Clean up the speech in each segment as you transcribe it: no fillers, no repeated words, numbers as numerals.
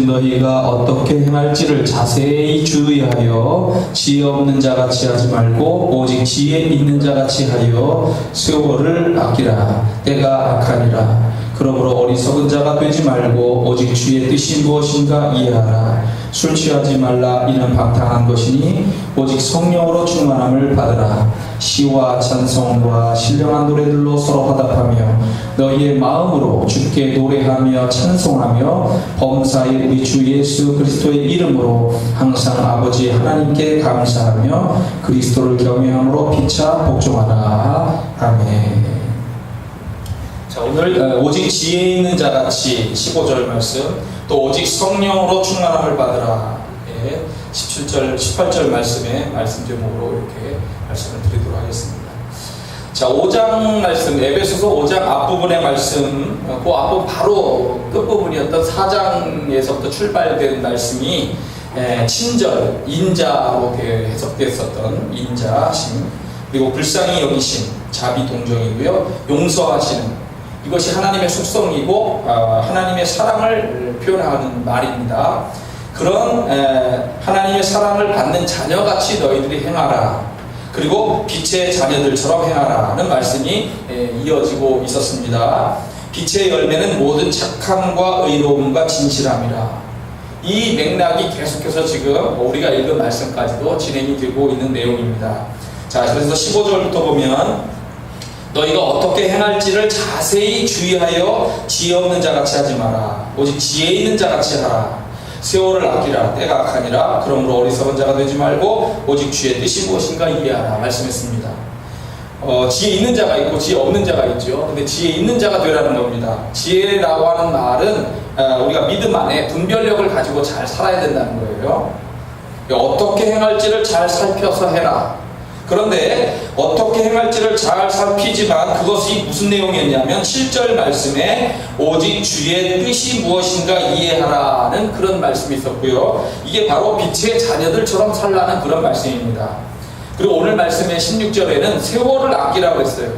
너희가 어떻게 행할지를 자세히 주의하여 지혜 없는 자같이 하지 말고 오직 지혜 있는 자같이 하여 세월을 아끼라. 때가 악하니라. 그러므로 어리석은 자가 되지 말고 오직 주의 뜻이 무엇인가 이해하라. 술 취하지 말라. 이는 방탕한 것이니 오직 성령으로 충만함을 받으라. 시와 찬송과 신령한 노래들로 서로 화답하며 너희의 마음으로 주께 노래하며 찬송하며 범사의 우리 주 예수 그리스도의 이름으로 항상 아버지 하나님께 감사하며 그리스도를 경외함으로 피차 복종하라. 아멘. 자, 오늘 오직 지혜 있는 자같이 15절 말씀, 또 오직 성령으로 충만함을 받으라. 17절, 18절 말씀의 말씀 제목으로 이렇게 말씀을 드리도록 하겠습니다. 자, 5장 말씀, 에베소서 5장 앞부분의 말씀, 그 앞부분 바로 끝부분이었던 4장에서부터 출발된 말씀이 친절, 인자로 해석됐었던 인자심, 그리고 불쌍히 여기심, 자비 동정이고요, 용서하시는, 이것이 하나님의 속성이고 하나님의 사랑을 표현하는 말입니다. 그런 하나님의 사랑을 받는 자녀같이 너희들이 행하라. 그리고 빛의 자녀들처럼 행하라는 말씀이 이어지고 있었습니다. 빛의 열매는 모든 착함과 의로움과 진실함이라. 이 맥락이 계속해서 지금 우리가 읽은 말씀까지도 진행이 되고 있는 내용입니다. 자, 그래서 15절부터 보면 너희가 어떻게 행할지를 자세히 주의하여 지혜 없는 자같이 하지 마라. 오직 지혜 있는 자같이 하라. 세월을 아끼라. 때가 악하니라. 그러므로 어리석은 자가 되지 말고 오직 주의 뜻이 무엇인가 이해하라. 말씀했습니다. 지혜 있는 자가 있고 지혜 없는 자가 있죠. 근데 지혜 있는 자가 되라는 겁니다. 지혜라고 하는 말은 우리가 믿음 안에 분별력을 가지고 잘 살아야 된다는 거예요. 어떻게 행할지를 잘 살펴서 해라. 그런데 어떻게 행할지를 잘 살피지만 그것이 무슨 내용이었냐면 7절 말씀에 오직 주의 뜻이 무엇인가 이해하라는 그런 말씀이 있었고요. 이게 바로 빛의 자녀들처럼 살라는 그런 말씀입니다. 그리고 오늘 말씀의 16절에는 세월을 아끼라고 했어요.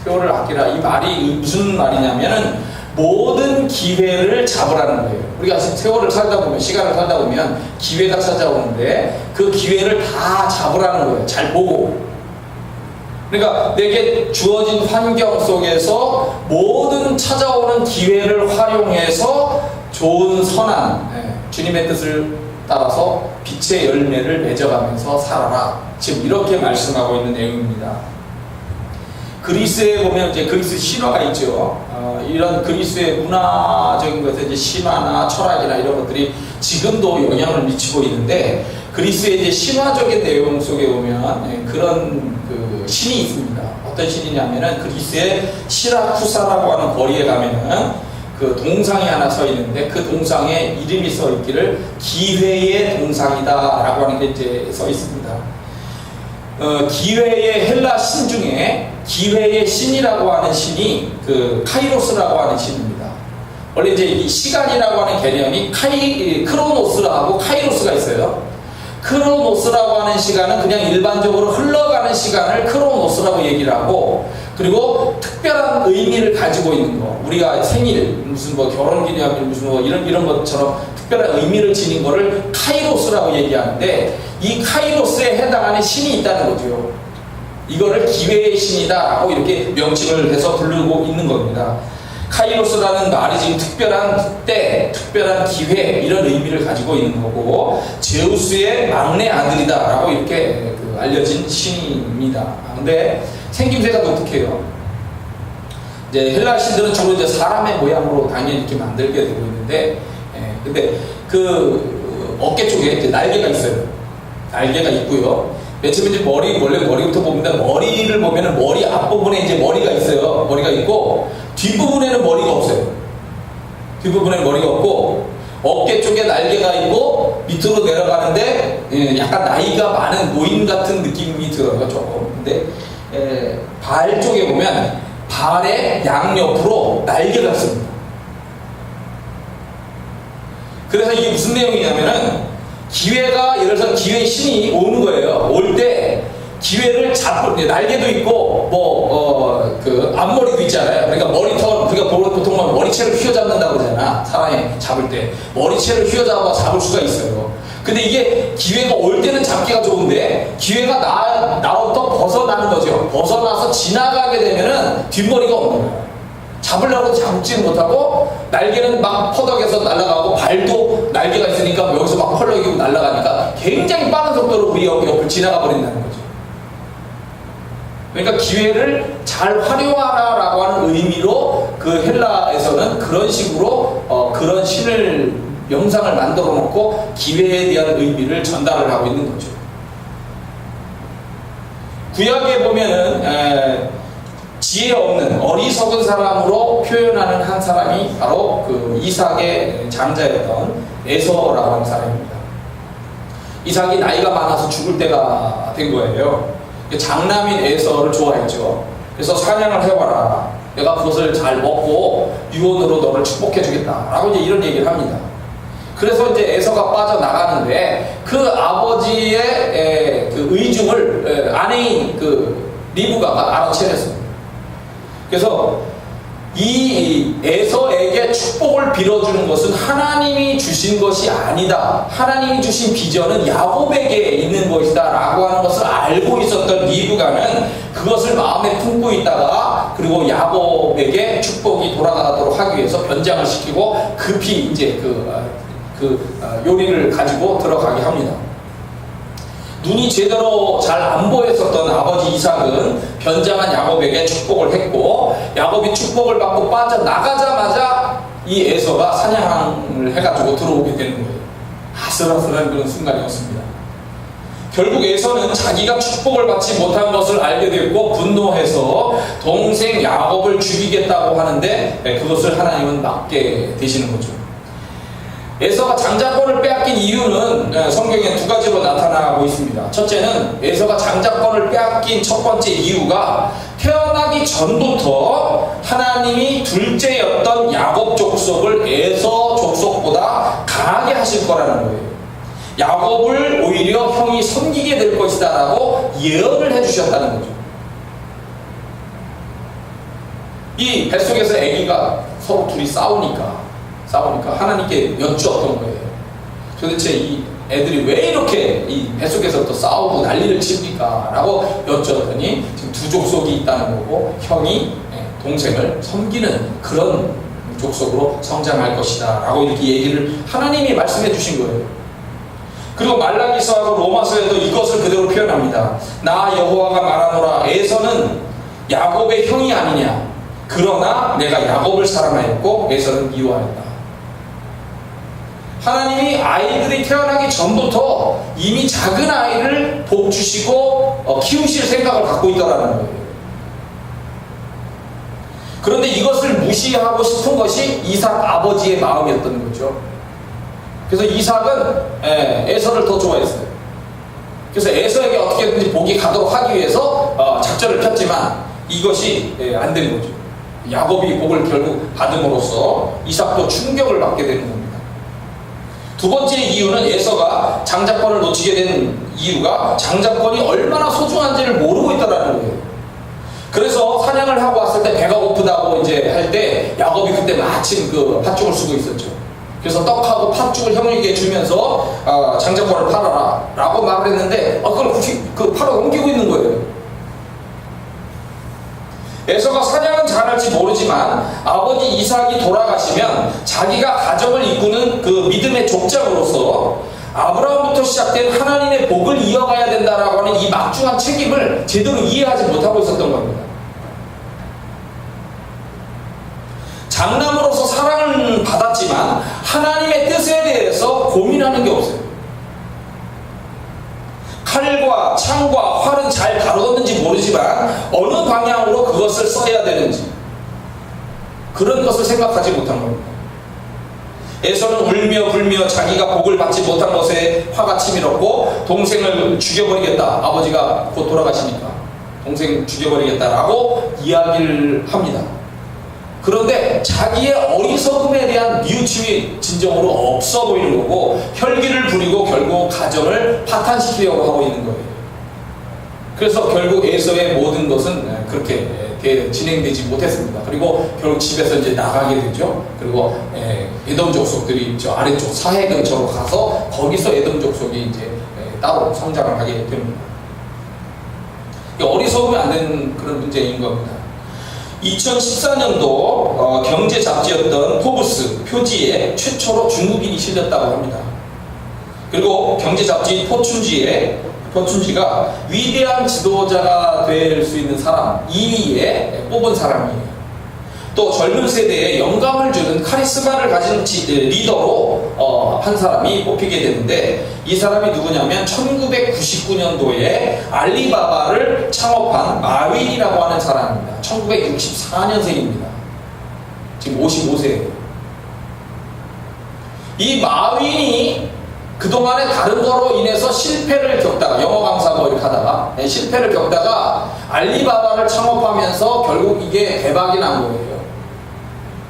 세월을 아끼라. 이 말이 무슨 말이냐면은 모든 기회를 잡으라는 거예요. 우리가 세월을 살다 보면, 시간을 살다 보면 기회가 찾아오는데 그 기회를 다 잡으라는 거예요. 잘 보고. 그러니까 내게 주어진 환경 속에서 모든 찾아오는 기회를 활용해서 좋은 선한 주님의 뜻을 따라서 빛의 열매를 맺어가면서 살아라. 지금 이렇게 말씀하고 있는 내용입니다. 그리스에 보면 이제 그리스 신화가 있죠. 이런 그리스의 문화적인 것에 이제 신화나 철학이나 이런 것들이 지금도 영향을 미치고 있는데, 그리스의 이제 신화적인 내용 속에 보면 그런 그 신이 있습니다. 어떤 신이냐면은 그리스의 시라쿠사라고 하는 거리에 가면은 그 동상이 하나 서 있는데 그 동상에 이름이 써 있기를 기회의 동상이다라고 하는 게 이제 서 있습니다. 기회의 헬라 신 중에 기회의 신이라고 하는 신이 그 카이로스라고 하는 신입니다. 원래 이제 이 시간이라고 하는 개념이 크로노스라고 카이로스가 있어요. 크로노스라고 하는 시간은 그냥 일반적으로 흘러가는 시간을 크로노스라고 얘기를 하고, 그리고 특별한 의미를 가지고 있는 거, 우리가 생일, 무슨 뭐 결혼기념일, 무슨 뭐 이런 것처럼 특별한 의미를 지닌 거를 카이로스라고 얘기하는데, 이 카이로스에 해당하는 신이 있다는 거죠. 이거를 기회의 신이다라고 이렇게 명칭을 해서 부르고 있는 겁니다. 카이로스라는 말이 지금 특별한 때, 특별한 기회, 이런 의미를 가지고 있는 거고, 제우스의 막내 아들이다라고 이렇게 알려진 신입니다. 근데 생김새가 독특해요. 이제 헬라 신들은 주로 이제 사람의 모양으로 당연히 이렇게 만들게 되고 있는데, 근데 그 어깨 쪽에 이제 날개가 있어요. 날개가 있고요. 맨 처음에 이제 원래 머리부터 보면, 머리를 보면은 머리 앞부분에 이제 머리가 있어요. 머리가 있고, 뒷부분에는 머리가 없어요. 뒷부분에는 머리가 없고, 어깨 쪽에 날개가 있고, 밑으로 내려가는데, 약간 나이가 많은 노인 같은 느낌이 들어요, 조금. 근데, 발 쪽에 보면, 발의 양옆으로 날개가 있습니다. 그래서 이게 무슨 내용이냐면은, 기회가, 예를 들어서 기회의 신이 오는 거예요. 올 때 기회를 잡고, 날개도 있고 그 앞머리도 있잖아요. 그러니까 머리털, 우리가 보통 머리채를 휘어잡는다고 그러잖아. 사람이 잡을 때 머리채를 휘어잡아 잡을 수가 있어요. 근데 이게 기회가 올 때는 잡기가 좋은데 기회가 나부터 벗어나는 거죠. 벗어나서 지나가게 되면은 뒷머리가 없는 거예요. 잡으려고 잡지는 못하고 날개는 막 퍼덕에서 날아가고 발도 날개가 있으니까 여기서 막 펄럭이고 날아가니까 굉장히 빠른 속도로 우리 옆을 지나가 버린다는 거죠. 그러니까 기회를 잘 활용하라라고 하는 의미로 그 헬라에서는 그런 식으로 그런 신을 영상을 만들어 놓고 기회에 대한 의미를 전달을 하고 있는 거죠. 구약에 보면은 지혜 없는 어리석은 사람으로 표현하는 한 사람이 바로 그 이삭의 장자였던 에서라고 하는 사람입니다. 이삭이 나이가 많아서 죽을 때가 된 거예요. 장남인 에서를 좋아했죠. 그래서 사냥을 해와라. 내가 그것을 잘 먹고 유언으로 너를 축복해 주겠다. 라고 이제 이런 얘기를 합니다. 그래서 이제 에서가 빠져나가는데 그 아버지의 그 의중을 아내인 그 리브가가 알아채렸습니다. 그래서 이 에서에게 축복을 빌어주는 것은 하나님이 주신 것이 아니다. 하나님이 주신 비전은 야곱에게 있는 것이다 라고 하는 것을 알고 있었던 리브가는 그것을 마음에 품고 있다가 그리고 야곱에게 축복이 돌아가도록 하기 위해서 변장을 시키고 급히 이제 요리를 가지고 들어가게 합니다. 눈이 제대로 잘 안 보였었던 아버지 이삭은 변장한 야곱에게 축복을 했고 야곱이 축복을 받고 빠져나가자마자 이 에서가 사냥을 해가지고 들어오게 되는 거예요. 아슬아슬한 그런 순간이었습니다. 결국 에서는 자기가 축복을 받지 못한 것을 알게 됐고 분노해서 동생 야곱을 죽이겠다고 하는데 그것을 하나님은 막게 되시는 거죠. 에서가 장자권을 빼앗긴 이유는 성경에 두 가지로 나타나고 있습니다. 첫째는 에서가 장자권을 빼앗긴 첫 번째 이유가 태어나기 전부터 하나님이 둘째였던 야곱 족속을 에서 족속보다 강하게 하실 거라는 거예요. 야곱을 오히려 형이 섬기게 될 것이다 라고 예언을 해주셨다는 거죠. 이 뱃속에서 아기가 서로 둘이 싸우니까 하나님께 여쭈었던 거예요. 도대체 이 애들이 왜 이렇게 이 뱃속에서 또 싸우고 난리를 칩니까? 라고 여쭈었더니 지금 두 족속이 있다는 거고 형이 동생을 섬기는 그런 족속으로 성장할 것이다 라고 이렇게 얘기를 하나님이 말씀해 주신 거예요. 그리고 말라기서하고 로마서에도 이것을 그대로 표현합니다. 나 여호와가 말하노라 에서는 야곱의 형이 아니냐 그러나 내가 야곱을 사랑하였고 에서는 미워하였다. 하나님이 아이들이 태어나기 전부터 이미 작은 아이를 복 주시고 키우실 생각을 갖고 있더라는 거예요. 그런데 이것을 무시하고 싶은 것이 이삭 아버지의 마음이었던 거죠. 그래서 이삭은 에서를 더 좋아했어요. 그래서 에서에게 어떻게든지 복이 가도록 하기 위해서 작전을 폈지만 이것이 안 된 거죠. 야곱이 복을 결국 받음으로써 이삭도 충격을 받게 되는 겁니다. 두 번째 이유는 에서가 장자권을 놓치게 된 이유가 장자권이 얼마나 소중한지를 모르고 있다라는 거예요. 그래서 사냥을 하고 왔을 때 배가 고프다고 이제 할 때 야곱이 그때 마침 그 팥죽을 쓰고 있었죠. 그래서 떡하고 팥죽을 형에게 주면서 장자권을 팔아라 라고 말을 했는데 그걸 팔아 옮기고 있는 거예요. 에서가 사냥은 잘할지 모르지만 아버지 이삭이 돌아가시면 자기가 가정을 이끄는 그 믿음의 족장으로서 아브라함부터 시작된 하나님의 복을 이어가야 된다라고 하는 이 막중한 책임을 제대로 이해하지 못하고 있었던 겁니다. 장남으로서 사랑을 받았지만 하나님의 뜻에 대해서 고민하는 게 없어요. 칼과 창과 활은 잘 다루었는지 모르지만 어느 방향으로 그것을 써야 되는지 그런 것을 생각하지 못한 겁니다. 에서는 울며 불며 자기가 복을 받지 못한 것에 화가 치밀었고 동생을 죽여버리겠다. 아버지가 곧 돌아가시니까 동생 죽여버리겠다라고 이야기를 합니다. 그런데 자기의 어리석음에 대한 뉘우침이 진정으로 없어 보이는 거고 혈기를 부리고 결국 가정을 파탄시키려고 하고 있는 거예요. 그래서 결국 에서의 모든 것은 그렇게 진행되지 못했습니다. 그리고 결국 집에서 이제 나가게 되죠. 그리고 에돔 족속들이 저 아래쪽 사해 근처로 가서 거기서 에돔 족속이 이제 따로 성장을 하게 됩니다. 어리석으면 안 되는 그런 문제인 겁니다. 2014년도 경제 잡지였던 포브스 표지에 최초로 중국인이 실렸다고 합니다. 그리고 경제 잡지 포춘지가 위대한 지도자가 될 수 있는 사람 2위에 뽑은 사람이에요. 또 젊은 세대에 영감을 주는 카리스마를 가진 리더로 한 사람이 뽑히게 되는데, 이 사람이 누구냐면 1999년도에 알리바바를 창업한 마윈이라고 하는 사람입니다. 1964년생입니다. 지금 55세예요. 이 마윈이 그동안에 다른 거로 인해서 실패를 겪다가, 영어 강사 뭐 이렇게 하다가 실패를 겪다가 알리바바를 창업하면서 결국 이게 대박이 난 거예요.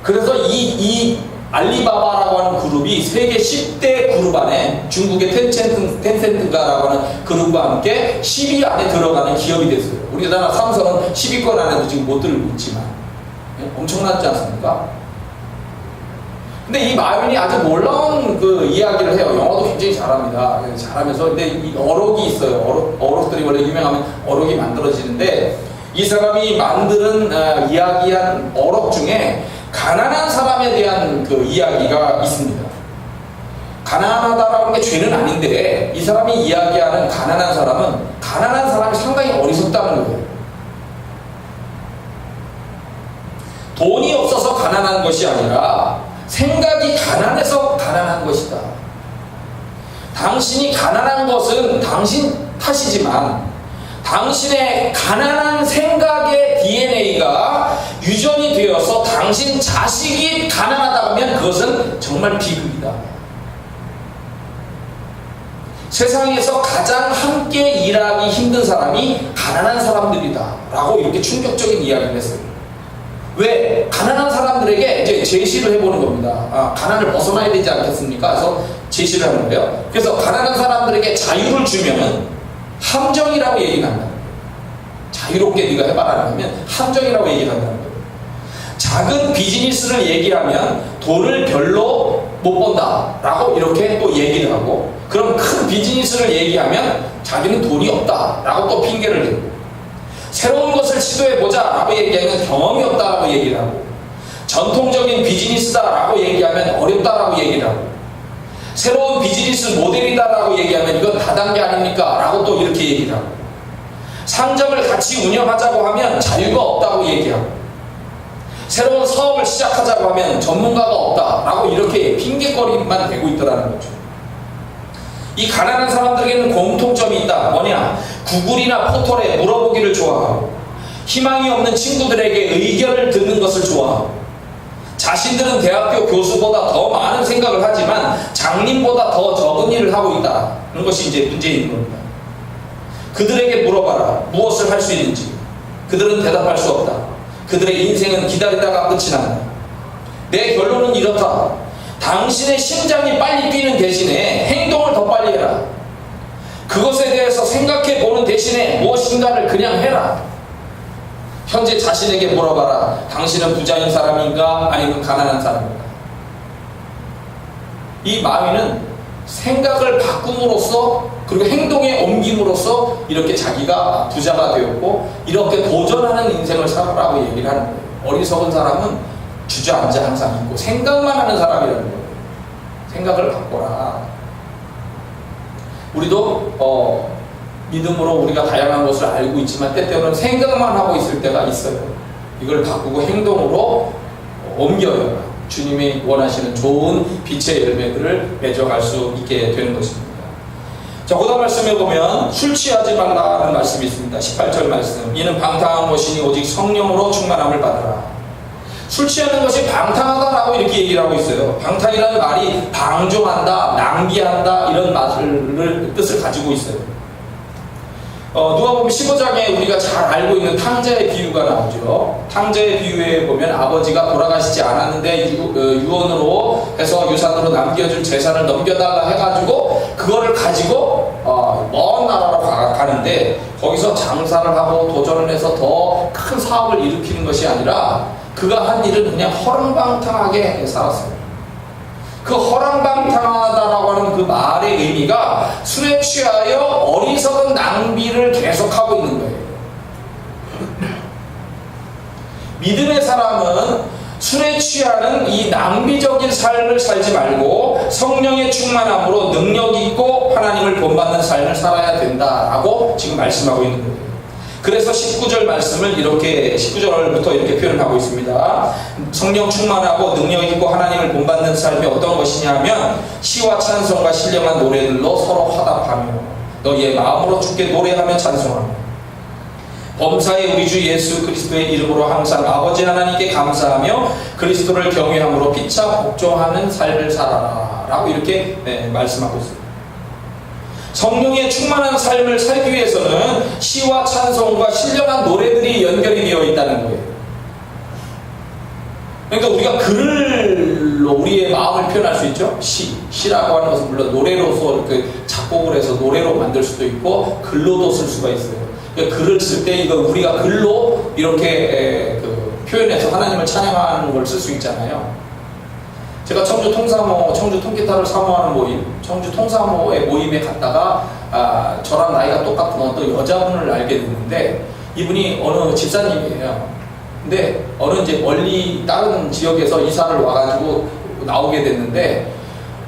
그래서 이 알리바바라고 하는 그룹이 세계 10대 그룹 안에, 중국의 텐센트가라고 하는 그룹과 함께 10위 안에 들어가는 기업이 됐어요. 우리나라 삼성은 10위권 안에도 지금 못 들고 있지만 엄청나지 않습니까? 근데 이 마윈이 아주 놀라운 그 이야기를 해요. 영어도 굉장히 잘합니다. 잘하면서, 근데 이 어록이 있어요. 어록들이 원래 유명하면 어록이 만들어지는데, 이 사람이 만드는 이야기한 어록 중에 가난한 사람에 대한 그 이야기가 있습니다. 가난하다라는 게 죄는 아닌데, 이 사람이 이야기하는 가난한 사람이 상당히 어리석다는 거예요. 돈이 없어서 가난한 것이 아니라 생각이 가난해서 가난한 것이다. 당신이 가난한 것은 당신 탓이지만 당신의 가난한 생각의 DNA가 유전이 되어서 당신 자식이 가난하다 하면 그것은 정말 비극이다. 세상에서 가장 함께 일하기 힘든 사람이 가난한 사람들이다 라고 이렇게 충격적인 이야기를 했어요. 왜? 가난한 사람들에게 이제 제시를 해보는 겁니다. 가난을 벗어나야 되지 않겠습니까? 그래서 제시를 하는 거예요. 그래서 가난한 사람들에게 자유를 주면은 함정이라고 얘기를 한다. 자유롭게 네가 해봐라 하면 함정이라고 얘기를 한다는 거예요. 작은 비즈니스를 얘기하면 돈을 별로 못 번다 라고 이렇게 또 얘기를 하고, 그럼 큰 비즈니스를 얘기하면 자기는 돈이 없다 라고 또 핑계를 대고, 새로운 것을 시도해보자 라고 얘기하면 경험이 없다라고 얘기를 하고, 전통적인 비즈니스다 라고 얘기하면 어렵다 라고 얘기를 하고, 새로운 비즈니스 모델이다 라고 얘기하면 이건 다단계 아닙니까? 라고 또 이렇게 얘기를 하고, 상점을 같이 운영하자고 하면 자유가 없다고 얘기하고, 새로운 사업을 시작하자고 하면 전문가가 없다 라고 이렇게 핑계거리만 대고 있더라는 거죠. 이 가난한 사람들에게는 공통점이 있다. 뭐냐? 구글이나 포털에 물어보기를 좋아하고, 희망이 없는 친구들에게 의견을 듣는 것을 좋아하고, 자신들은 대학교 교수보다 더 많은 생각을 하지만 장님보다 더 적은 일을 하고 있다는 것이 이제 문제인 겁니다. 그들에게 물어봐라. 무엇을 할 수 있는지. 그들은 대답할 수 없다. 그들의 인생은 기다리다가 끝이 난다. 내 결론은 이렇다. 당신의 심장이 빨리 뛰는 대신에 행동을 더 빨리 해라. 그것에 대해서 생각해 보는 대신에 무엇인가를 그냥 해라. 현재 자신에게 물어봐라. 당신은 부자인 사람인가 아니면 가난한 사람인가? 이 마윈은 생각을 바꿈으로써, 그리고 행동에 옮김으로써 이렇게 자기가 부자가 되었고, 이렇게 도전하는 인생을 살아라고 얘기를 하는 거예요. 어리석은 사람은 주저앉아 항상 있고 생각만 하는 사람이라는 거예요. 생각을 바꿔라. 우리도 믿음으로 우리가 다양한 것을 알고 있지만 때때로는 생각만 하고 있을 때가 있어요. 이걸 바꾸고 행동으로 옮겨요. 주님이 원하시는 좋은 빛의 열매들을 맺어갈 수 있게 되는 것입니다. 자, 고단 말씀에 보면 술 취하지 말라는 말씀이 있습니다. 18절 말씀. 이는 방탕한 것이니 오직 성령으로 충만함을 받으라. 술 취하는 것이 방탕하다라고 이렇게 얘기를 하고 있어요. 방탕이라는 말이 방종한다, 낭비한다 이런 뜻을 가지고 있어요. 누가복음 15장에 우리가 잘 알고 있는 탕자의 비유가 나오죠. 탕자의 비유에 보면 아버지가 돌아가시지 않았는데 유언으로 해서 유산으로 남겨준 재산을 넘겨달라 해가지고 그거를 가지고 먼 나라로 가는데 거기서 장사를 하고 도전을 해서 더 큰 사업을 일으키는 것이 아니라 그가 한 일은 그냥 허랑방탕하게 살았어요. 그 허랑방탕하다라고 하는 그 말의 의미가 술에 취하여 어리석은 낭비를 계속하고 있는 거예요. 믿음의 사람은 술에 취하는 이 낭비적인 삶을 살지 말고 성령의 충만함으로 능력 있고 하나님을 본받는 삶을 살아야 된다라고 지금 말씀하고 있는 거예요. 그래서 19절 말씀을 이렇게 19절부터 이렇게 표현하고 있습니다. 성령 충만하고 능력 있고 하나님을 본받는 삶이 어떤 것이냐면 시와 찬송과 신령한 노래들로 서로 화답하며 너희의 마음으로 주께 노래하며 찬송하며 범사의 우리 주 예수 그리스도의 이름으로 항상 아버지 하나님께 감사하며 그리스도를 경외함으로 피차 복종하는 삶을 살아라 라고 이렇게 말씀하고 있습니다. 성령의 충만한 삶을 살기 위해서는 시와 찬송과 신령한 노래들이 연결이 되어 있다는 거예요. 그러니까 우리가 글로 우리의 마음을 표현할 수 있죠. 시라고 하는 것은 물론 노래로서 이렇게 작곡을 해서 노래로 만들 수도 있고 글로도 쓸 수가 있어요. 그러니까 글을 쓸 때 이거 우리가 글로 이렇게 표현해서 하나님을 찬양하는 걸 쓸 수 있잖아요. 제가 청주 통사모, 청주 통기타를 사모하는 모임, 청주 통사모의 모임에 갔다가 저랑 나이가 똑같은 어떤 여자분을 알게 됐는데 이분이 어느 집사님이에요. 근데 어느 이제 멀리 다른 지역에서 이사를 와가지고 나오게 됐는데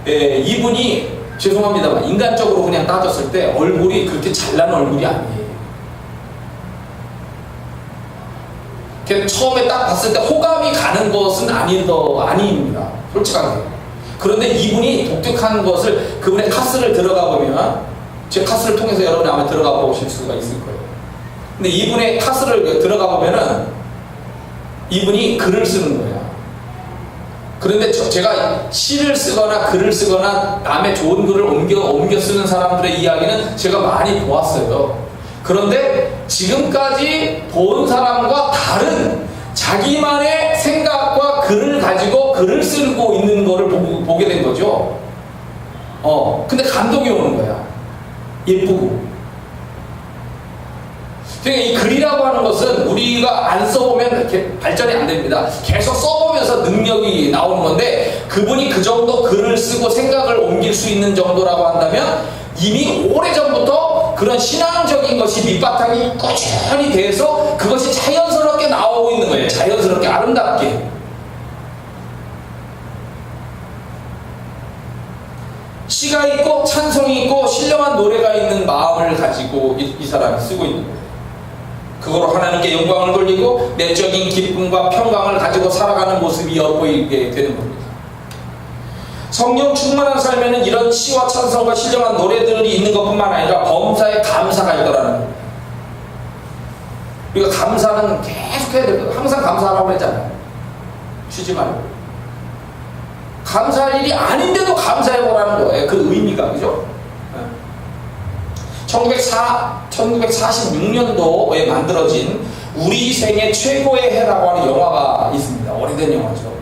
이분이 죄송합니다만 인간적으로 그냥 따졌을 때 얼굴이 그렇게 잘난 얼굴이 아니에요. 처음에 딱 봤을 때 호감이 가는 것은 아닙니다. 솔직하게. 그런데 이분이 독특한 것을 그분의 카스를 들어가 보면 제 카스를 통해서 여러분이 아마 들어가 보실 수가 있을 거예요. 근데 이분의 카스를 들어가 보면은 이분이 글을 쓰는 거예요. 그런데 제가 시를 쓰거나 글을 쓰거나 남의 좋은 글을 옮겨 쓰는 사람들의 이야기는 제가 많이 보았어요. 그런데 지금까지 본 사람과 다른 자기만의 생각과 글을 가지고 글을 쓰고 있는 거를 보게 된 거죠. 근데 감동이 오는 거야. 예쁘고. 그러니까 이 글이라고 하는 것은 우리가 안 써보면 이렇게 발전이 안 됩니다. 계속 써보면서 능력이 나오는 건데 그분이 그 정도 글을 쓰고 생각을 옮길 수 있는 정도라고 한다면 이미 오래전부터 그런 신앙적인 것이 밑바탕이 꾸준히 돼서 그것이 자연스럽게 나오고 있는 거예요. 자연스럽게 아름답게. 시가 있고 찬송이 있고 신령한 노래가 있는 마음을 가지고 이 사람이 쓰고 있는 거예요. 그거로 하나님께 영광을 돌리고 내적인 기쁨과 평강을 가지고 살아가는 모습이 엿보이게 되는 겁니다. 성령 충만한 삶에는 이런 시와 찬송과 신령한 노래들이 있는 것뿐만 아니라 범사에 감사가 있더라는 겁니다. 우리가 감사는 계속 해야 돼요. 항상 감사하라고 했잖아요. 쉬지 말고. 감사할 일이 아닌데도 감사해보라는 거예요. 그 의미가, 그죠? 1946년도에 만들어진 우리 생애 최고의 해라고 하는 영화가 있습니다. 오래된 영화죠.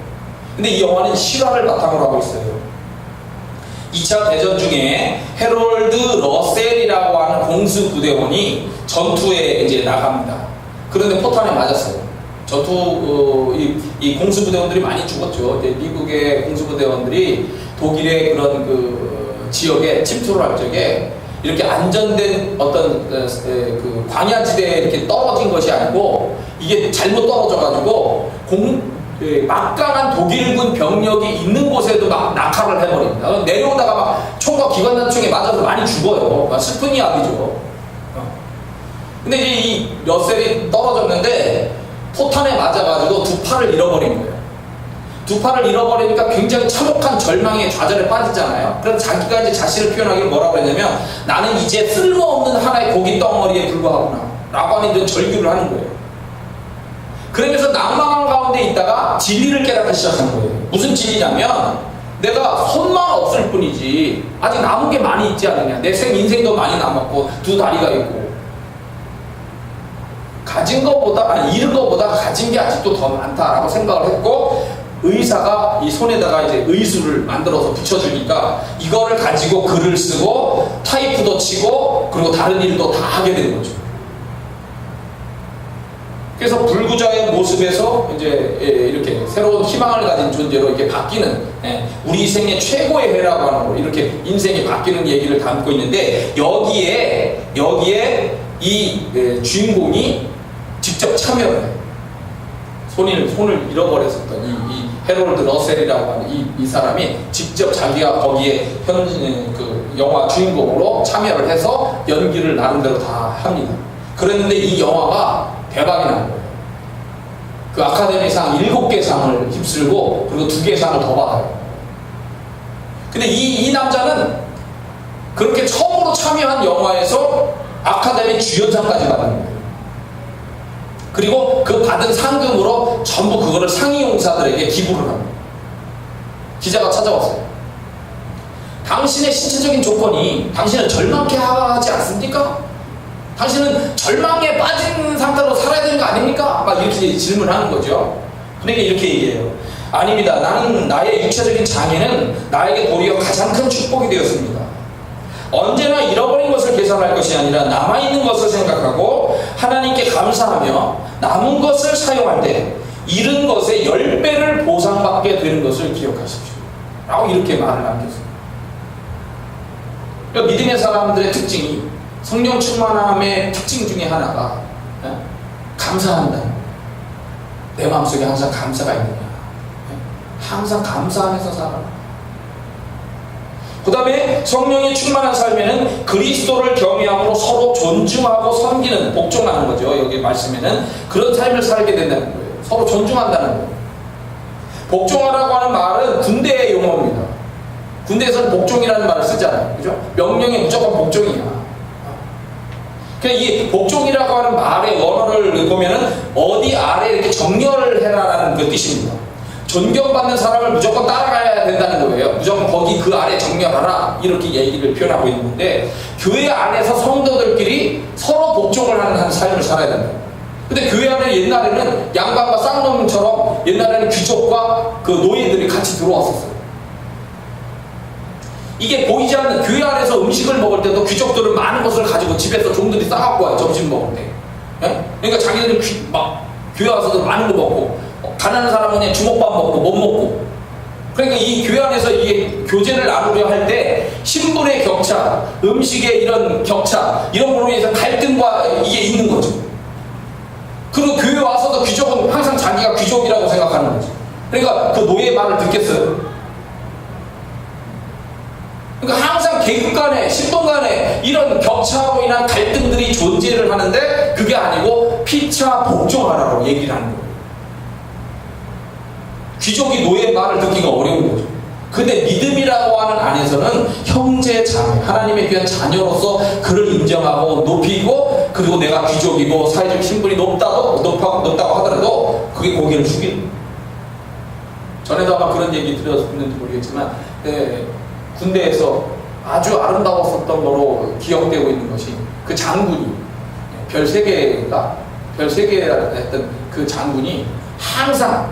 근데 이 영화는 실화를 바탕으로 하고 있어요. 2차 대전 중에 해롤드 러셀이라고 하는 공수부대원이 전투에 이제 나갑니다. 그런데 포탄에 맞았어요. 이 공수부대원들이 많이 죽었죠. 이제 미국의 공수부대원들이 독일의 그런 그 지역에 침투를 할 적에 이렇게 안전된 어떤 그 광야지대에 이렇게 떨어진 것이 아니고 이게 잘못 떨어져가지고 막강한 독일군 병력이 있는 곳에도 막 낙하를 해버립니다. 내려오다가 막 총과 기관단총에 맞아서 많이 죽어요. 슬픈 이야기죠. 근데 이제 이 러셀이 떨어졌는데 포탄에 맞아가지고 두 팔을 잃어버린 거예요. 두 팔을 잃어버리니까 굉장히 참혹한 절망의 좌절에 빠지잖아요. 그래서 자기가 이제 자신을 표현하기를 뭐라고 했냐면 나는 이제 쓸모없는 하나의 고기 덩어리에 불과하구나 라고 하는 이런 절규를 하는 거예요. 그러면서 낭망한 가운데 있다가 진리를 깨닫기 시작한 거예요. 무슨 진리냐면 내가 손만 없을 뿐이지 아직 남은 게 많이 있지 않느냐. 내 인생도 많이 남았고 두 다리가 있고 잃은 것보다 가진 게 아직도 더 많다라고 생각을 했고 의사가 이 손에다가 이제 의수를 만들어서 붙여주니까 이거를 가지고 글을 쓰고 타이프도 치고 그리고 다른 일도 다 하게 되는 거죠. 그래서 불구자의 모습에서 이제 이렇게 새로운 희망을 가진 존재로 이렇게 바뀌는, 우리 생애 최고의 해라고 하는 거, 이렇게 인생이 바뀌는 얘기를 담고 있는데, 여기에 이 주인공이 직접 참여를 해요. 손을 잃어버렸었던 이 해롤드 러셀이라고 하는 이 사람이 직접 자기가 거기에 그 영화 주인공으로 참여를 해서 연기를 나름대로 다 합니다. 그랬는데 이 영화가 대박이 난 거예요. 그 아카데미상 7개 상을 휩쓸고 그리고 2개 상을 더 받아요. 근데 이 남자는 그렇게 처음으로 참여한 영화에서 아카데미 주연상까지 받은 거예요. 그리고 그 받은 상금으로 전부 그거를 상이용사들에게 기부를 합니다. 기자가 찾아왔어요. 당신의 신체적인 조건이 당신을 절망케 하지 않습니까? 당신은 절망에 빠진 상태로 살아야 되는 거 아닙니까? 막 이렇게 질문하는 거죠. 그러니까 이렇게 얘기해요. 아닙니다. 나는 나의 육체적인 장애는 나에게 도리어 가장 큰 축복이 되었습니다. 언제나 잃어버린 것을 계산할 것이 아니라 남아있는 것을 생각하고 하나님께 감사하며 남은 것을 사용할 때 잃은 것의 10배를 보상받게 되는 것을 기억하십시오. 라고 이렇게 말을 남겼어요. 그러니까 믿음의 사람들의 특징이, 성령 충만함의 특징 중에 하나가 감사한다. 내 마음속에 항상 감사가 있느냐. 항상 감사하면서 살아라. 그 다음에 성령이 충만한 삶에는 그리스도를 경외함으로 서로 존중하고 섬기는, 복종하는 거죠. 여기 말씀에는 그런 삶을 살게 된다는 거예요. 서로 존중한다는 거예요. 복종하라고 하는 말은 군대의 용어입니다. 군대에서는 복종이라는 말을 쓰잖아요. 그죠? 명령에 무조건 복종이야. 그러니까 이 복종이라고 하는 말의 원어를 보면은 어디 아래 이렇게 정렬을 해라라는 그 뜻입니다. 존경받는 사람을 무조건 따라가야 된다는 거예요. 무조건 거기 그 아래 정렬하라, 이렇게 얘기를 표현하고 있는데, 교회 안에서 성도들끼리 서로 복종을 하는 삶을 살아야 된다. 근데 교회 안에 옛날에는 양반과 쌍놈처럼 옛날에는 귀족과 그 노예들이 같이 들어왔었어요. 이게 보이지 않는, 교회 안에서 음식을 먹을 때도 귀족들은 많은 것을 가지고 집에서 종들이 싸갖고 와요. 점심 먹을 때. 그러니까 자기들은 막 교회 와서도 많은 거 먹고, 가난한 사람은 그냥 주먹밥 먹고 못 먹고. 그러니까 이 교회 안에서 이게 교제를 나누려 할 때 신분의 격차, 음식의 이런 격차, 이런 걸로 인해서 갈등과 이게 있는 거죠. 그리고 교회 와서도 귀족은 항상 자기가 귀족이라고 생각하는 거죠. 그러니까 그 노예의 말을 듣겠어요? 그러니까 항상 계급 간에, 신분 간에 이런 격차로 인한 갈등들이 존재를 하는데, 그게 아니고 피차 복종하라고 얘기를 하는 거예요. 귀족이 노예의 말을 듣기가 어려운 거죠. 근데 믿음이라고 하는 안에서는 형제 자매, 하나님의 귀한 자녀로서 그를 인정하고 높이고, 그리고 내가 귀족이고 사회적 신분이 높다고 하더라도 그게 고개를 숙이는 거예요. 전에도 아마 그런 얘기 드렸는지 모르겠지만, 군대에서 아주 아름다웠었던 거로 기억되고 있는 것이, 그 장군이 별 3개가 했던 그 장군이 항상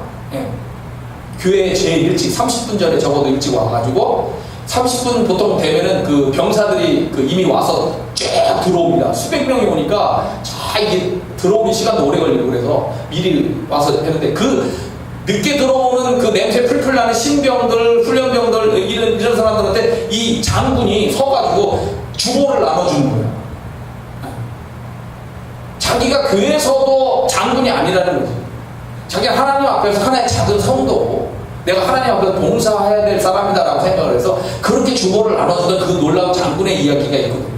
교회에 제일 일찍 30분 전에 적어도 일찍 와가지고 30분 보통 되면은 그 병사들이 이미 와서 쫙 들어옵니다. 수백 명이 오니까 이게 들어오는 시간도 오래 걸리고, 그래서 미리 와서 했는데, 그 늦게 들어오는 그 냄새 풀풀 나는 신병들, 훈련병들, 이런 사람들한테 이 장군이 서가지고 주보를 나눠주는 거예요. 자기가 교회에서도 장군이 아니라는 거지. 자기가 하나님 앞에서 하나의 작은 성도고, 내가 하나님 앞에서 봉사해야 될 사람이다라고 생각을 해서 그렇게 주보를 나눠주던 그 놀라운 장군의 이야기가 있거든요.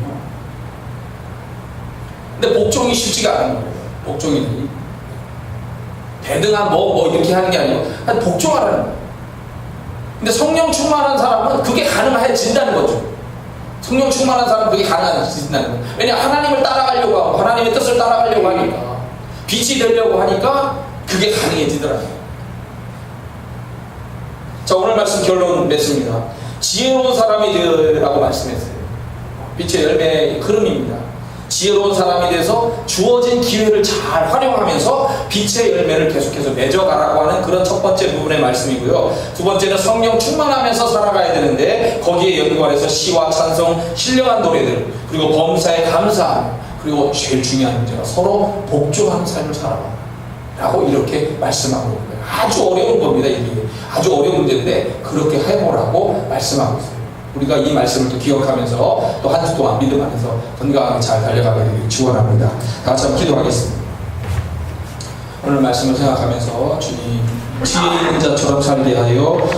근데 복종이 쉽지가 않은 거예요. 복종이 대등한 이렇게 하는 게 아니고 복종하라는 거예요. 근데 성령 충만한 사람은 그게 가능해진다는 거죠. 성령 충만한 사람은 그게 가능해진다는 거예요. 왜냐하면 하나님을 따라가려고 하고 하나님의 뜻을 따라가려고 하니까, 빛이 되려고 하니까 그게 가능해지더라고요. 자, 오늘 말씀 결론 맺습니다. 지혜로운 사람이 되라고 말씀했어요. 빛의 열매의 흐름입니다. 지혜로운 사람이 돼서 주어진 기회를 잘 활용하면서 빛의 열매를 계속해서 맺어가라고 하는 그런 첫 번째 부분의 말씀이고요. 두 번째는 성령 충만하면서 살아가야 되는데 거기에 연관해서 시와 찬송, 신령한 노래들, 그리고 범사에 감사함, 그리고 제일 중요한 문제가 서로 복종하는 삶을 살아라 라고 이렇게 말씀하고 있는 거예요. 아주 어려운 겁니다. 이게 아주 어려운 문제인데 그렇게 해보라고 말씀하고 있어요. 우리가 이 말씀을 또 기억하면서 또 한 주 동안 믿음 안에서 건강하게 잘 달려가게 되길 축원합니다. 다 같이 한번 기도하겠습니다. 오늘 말씀을 생각하면서 주님 지혜 있는 자처럼 살게 하여